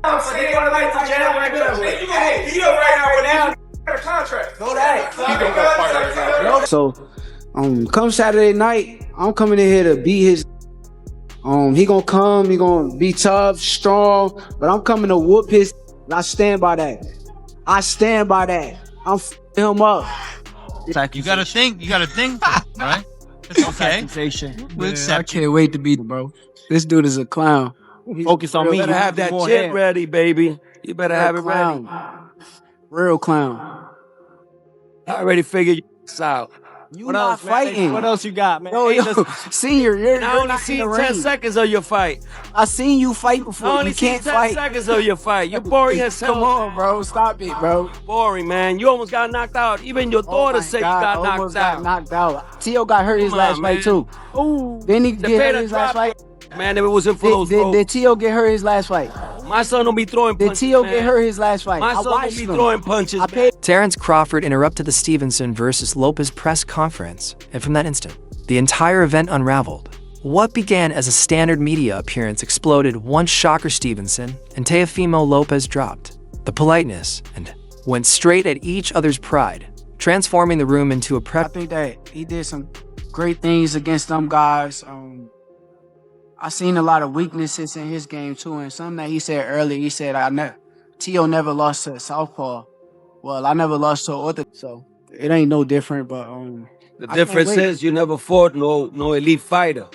I'm saying one night to jail right now. You gonna get beat up right now a contract. Know that. So, come Saturday night, I'm coming in here to beat his. He gonna come, he gonna be tough, strong, but I'm coming to whoop his. I stand by that. I'm him up. You gotta think, right? It's okay. Man, I can't wait to beat him, bro. This dude is a clown. Focus on me. You better have that shit ready, baby. You better have it ready. Real clown. I already figured you out. You not fighting. What else you got, man? Yo, senior, you're I only not seen in the 10 ring. seconds of your fight. I seen you fight before. I only You seen can't 10 fight. seconds of your fight. You're boring as hell. Come on, bro. Stop it, bro. Boring, man. You almost got knocked out. Even your daughter said you got knocked out. Knocked out. Tio got hurt his last fight too. Ooh. Didn't he get hurt his last fight? Man, if it wasn't for those Did Tio get hurt his last fight? My son don't be throwing punches. Did Tio man. get hurt his last fight? My son don't be throwing punches. Terence Crawford interrupted the Stevenson versus Lopez press conference, and from that instant, the entire event unraveled. What began as a standard media appearance exploded once Shakur Stevenson and Teofimo Lopez dropped the politeness and went straight at each other's pride, transforming the room into a I think that he did some great things against them guys. I seen a lot of weaknesses in his game too, and something that he said earlier. He said, Tio never lost to a southpaw. Well, I never lost to an orthodox, so it ain't no different. But the difference is you never fought no elite fighter.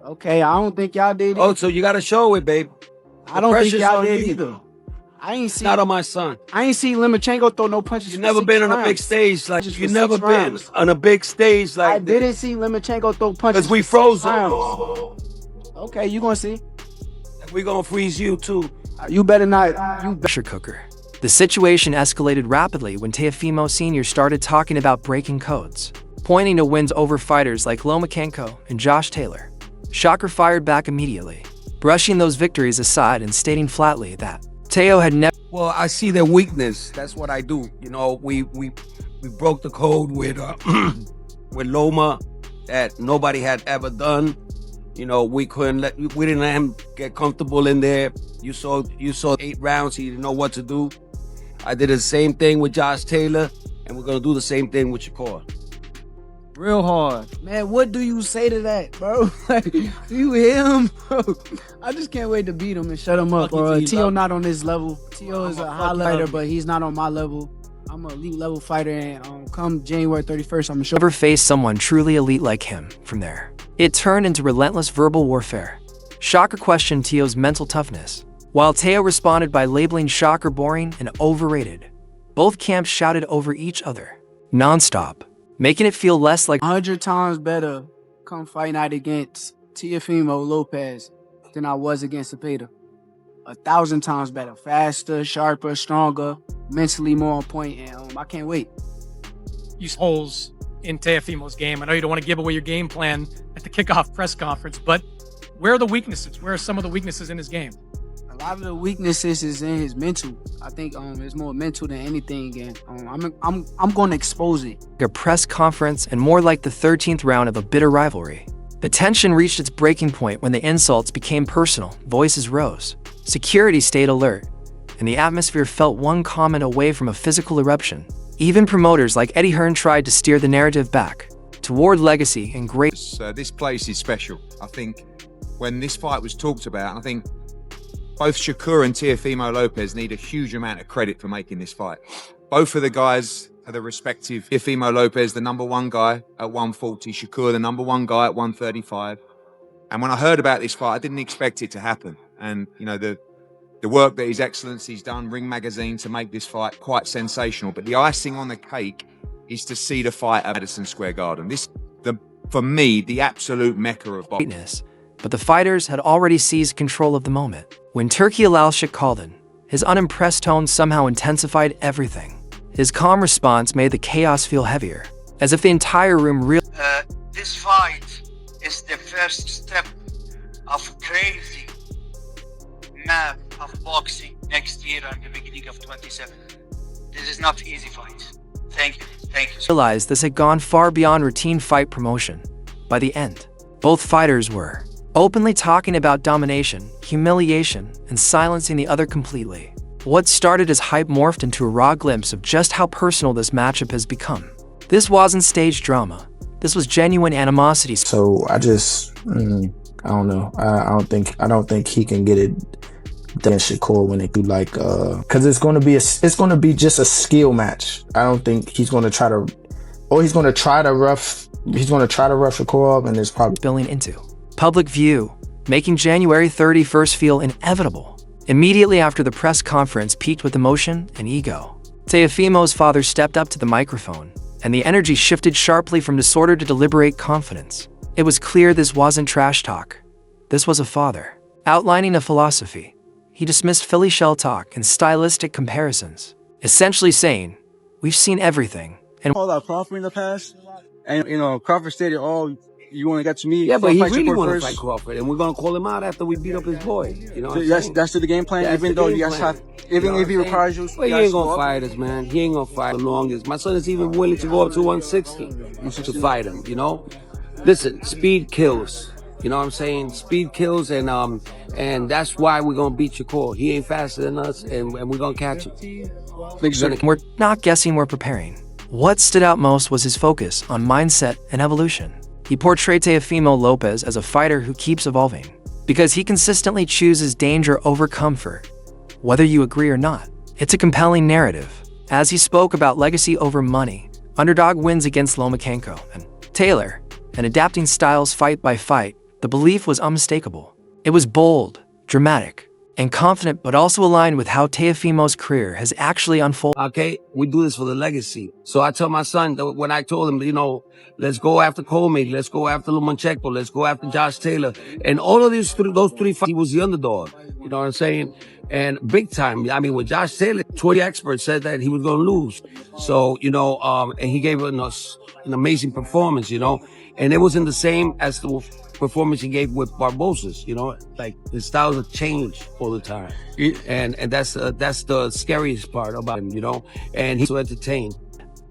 Okay, I don't think y'all did. Oh, so you gotta show it, babe. I don't think y'all did either. I ain't seen. Not on my son. I ain't seen Lomachenko throw no punches. You never been on a big stage like you never been on a big stage like. I didn't see Lomachenko throw punches. Cause we froze him. Okay, you gonna see. We gonna freeze you too. You better not. pressure cooker. The situation escalated rapidly when Teofimo Sr. started talking about breaking codes, pointing to wins over fighters like Lomachenko and Josh Taylor. Shakur fired back immediately, brushing those victories aside and stating flatly that Teo had never. Well, I see their weakness. That's what I do. You know, we broke the code with with Loma that nobody had ever done. You know, we didn't let him get comfortable in there. You saw 8 rounds. He didn't know what to do. I did the same thing with Josh Taylor, and we're gonna do the same thing with Shakur. Real hard. Man, what do you say to that, bro? Like, you him, bro. I just can't wait to beat him and shut him up, bro. Tio not on this level. Tio is a highlighter, but he's not on my level. I'm an elite level fighter, and come January 31st, I'm gonna show. Never faced someone truly elite like him. From there, it turned into relentless verbal warfare. Shakur questioned Teo's mental toughness, while Teo responded by labeling Shakur boring and overrated. Both camps shouted over each other, non-stop, making it feel less like 100 times better come fight night against Teofimo Lopez than I was against Cepeda. 1,000 times better. Faster, sharper, stronger, mentally more on point, and I can't wait. Use holes in Teofimo's game. I know you don't want to give away your game plan at the kickoff press conference, but where are the weaknesses? Where are some of the weaknesses in his game? A lot of the weaknesses is in his mental. I think it's more mental than anything, and I'm going to expose it. a press conference and more like the 13th round of a bitter rivalry. The tension reached its breaking point when the insults became personal, voices rose, security stayed alert, and the atmosphere felt one comment away from a physical eruption. Even promoters like Eddie Hearn tried to steer the narrative back toward legacy and great. This place is special. I think when this fight was talked about, I think both Shakur and Teofimo Lopez need a huge amount of credit for making this fight. Both of the guys are the respective. Teofimo Lopez, the #1 guy at 140, Shakur, the #1 guy at 135. And when I heard about this fight, I didn't expect it to happen. And, you know, the work that His Excellency's done, Ring Magazine, to make this fight quite sensational. But the icing on the cake is to see the fight at Madison Square Garden. For me, the absolute mecca of boxing. But the fighters had already seized control of the moment. When Turki Alalshik called in, his unimpressed tone somehow intensified everything. His calm response made the chaos feel heavier, as if the entire room realized. This fight is the first step of crazy map of boxing next year and the beginning of 27. This is not easy fight. Thank you. Realized this had gone far beyond routine fight promotion. By the end, both fighters were openly talking about domination, humiliation, and silencing the other completely. What started as hype morphed into a raw glimpse of just how personal this matchup has become. This wasn't staged drama. This was genuine animosity. So I just, I don't know. I don't think he can get it done Shakur when they do like, cause it's gonna be just a skill match. I don't think he's gonna try to rough Shakur up, and it's probably spilling into public view, making January 31st feel inevitable. Immediately after the press conference peaked with emotion and ego, Teofimo's father stepped up to the microphone, and the energy shifted sharply from disorder to deliberate confidence. It was clear this wasn't trash talk. This was a father outlining a philosophy. He dismissed Philly shell talk and stylistic comparisons, essentially saying, "We've seen everything." And Called out Crawford in the past, and Crawford stated, "Oh, you want to get to me?" Yeah, but he fight really Shakur want to first." fight Crawford, and we're gonna call him out after we beat up his boy. You know, what I'm saying? That's the game plan. That's Even the though game you guys plan. have, You even know if he what I'm requires saying? you, Well, he guys ain't go gonna up. fight us, man. He ain't gonna fight the longest. My son is even willing to go up to 160 to fight him. You know, listen, speed kills. You know what I'm saying? Speed kills, and that's why we're gonna beat Shakur. He ain't faster than us, and we're gonna catch him. we're not guessing, we're preparing. What stood out most was his focus on mindset and evolution. He portrayed Teofimo Lopez as a fighter who keeps evolving, because he consistently chooses danger over comfort, whether you agree or not. It's a compelling narrative. As he spoke about legacy over money, underdog wins against Lomachenko and Taylor, and adapting styles fight by fight, the belief was unmistakable. It was bold, dramatic, and confident, but also aligned with how Teofimo's career has actually unfolded. Okay, we do this for the legacy. So I tell my son that when I told him, let's go after Coleman, let's go after Lomachenko, let's go after Josh Taylor, and all of those three fights, he was the underdog. You know what I'm saying? And big time. I mean, with Josh Taylor, 20 experts said that he was going to lose. So, and he gave us an amazing performance, and it wasn't the same as the performance he gave with Barbosa's, like his styles have changed all the time. And that's the scariest part about him, and he's so entertained.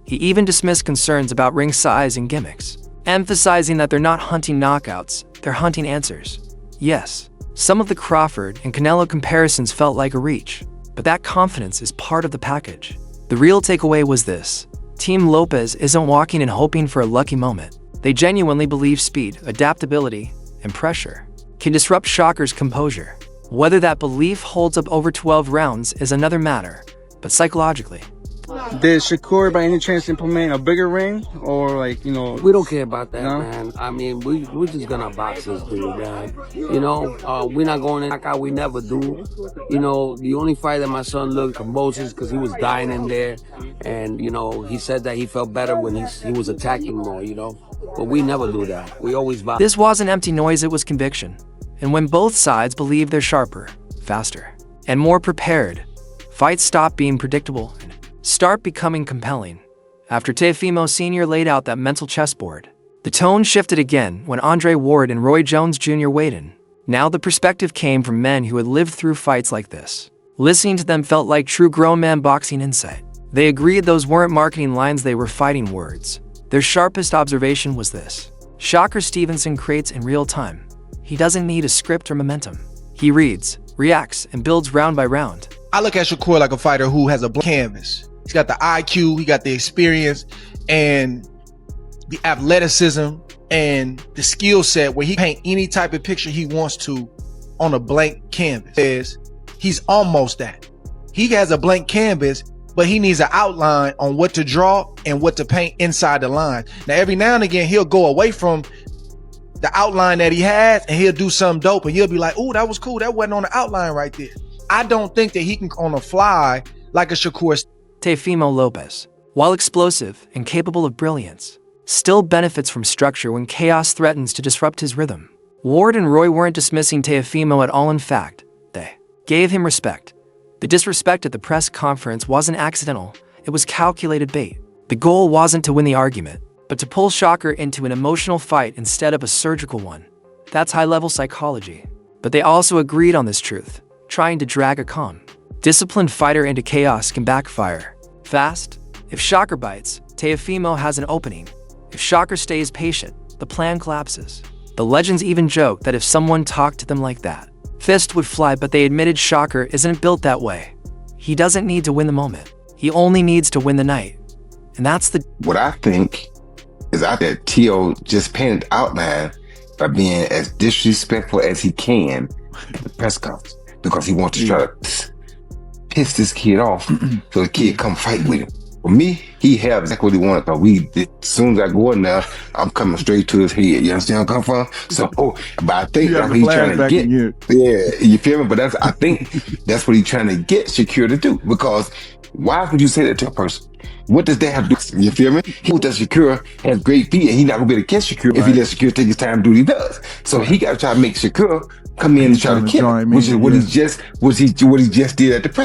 He even dismissed concerns about ring size and gimmicks, emphasizing that they're not hunting knockouts, they're hunting answers. Yes, some of the Crawford and Canelo comparisons felt like a reach, but that confidence is part of the package. The real takeaway was this: Team Lopez isn't walking and hoping for a lucky moment. They genuinely believe speed, adaptability, and pressure can disrupt Shakur's composure. Whether that belief holds up over 12 rounds is another matter, but psychologically. Did Shakur by any chance implement a bigger ring, or We don't care about that, No? man. I mean, we're just gonna box this dude, man. We're not going to knock out. We never do. The only fight that my son looked composed is because he was dying in there, and he said that he felt better when he was attacking more. But we never do that. We always box. This wasn't empty noise, it was conviction. And when both sides believe they're sharper, faster, and more prepared, fights stop being predictable and start becoming compelling. After Teofimo Sr. laid out that mental chessboard, the tone shifted again when Andre Ward and Roy Jones Jr. weighed in. Now the perspective came from men who had lived through fights like this. Listening to them felt like true grown man boxing insight. They agreed those weren't marketing lines, they were fighting words. Their sharpest observation was this: Shakur Stevenson creates in real time. He doesn't need a script or momentum. He reads, reacts, and builds round by round. I look at Shakur like a fighter who has a blank canvas. He's got the IQ, he got the experience, and the athleticism, and the skill set where he paint any type of picture he wants to on a blank canvas. He's almost that. He has a blank canvas, but he needs an outline on what to draw and what to paint inside the line. Now, every now and again, he'll go away from the outline that he has and he'll do something dope, and he'll be like, "Ooh, that was cool. That wasn't on the outline right there." I don't think that he can on the fly like a Shakur. Teofimo Lopez, while explosive and capable of brilliance, still benefits from structure when chaos threatens to disrupt his rhythm. Ward and Roy weren't dismissing Teofimo at all. In fact, they gave him respect. The disrespect at the press conference wasn't accidental, it was calculated bait. The goal wasn't to win the argument, but to pull Shakur into an emotional fight instead of a surgical one. That's high-level psychology. But they also agreed on this truth: trying to drag a calm, disciplined fighter into chaos can backfire fast. If Shakur bites, Teofimo has an opening. If Shakur stays patient, the plan collapses. The legends even joke that if someone talked to them like that, fist would fly, but they admitted Shakur isn't built that way. He doesn't need to win the moment. He only needs to win the night. And that's the... What I think is that Teo just panned out, man, by being as disrespectful as he can at the press conference, because he wants to try to piss this kid off so the kid come fight with him. For me, he had exactly what he wanted, but as soon as I go in there, I'm coming straight to his head. You understand where I'm coming from? So, but I think that's what he's trying to get. Yeah, you feel me? But I think that's what he's trying to get Shakur to do, because why would you say that to a person? What does that have to do? You feel me? He knows that Shakur has great feet, and he's not gonna be able to catch Shakur if he lets Shakur take his time to do what he does. So he got to try to make Shakur come in and try to kill him, which is what he just did at the press.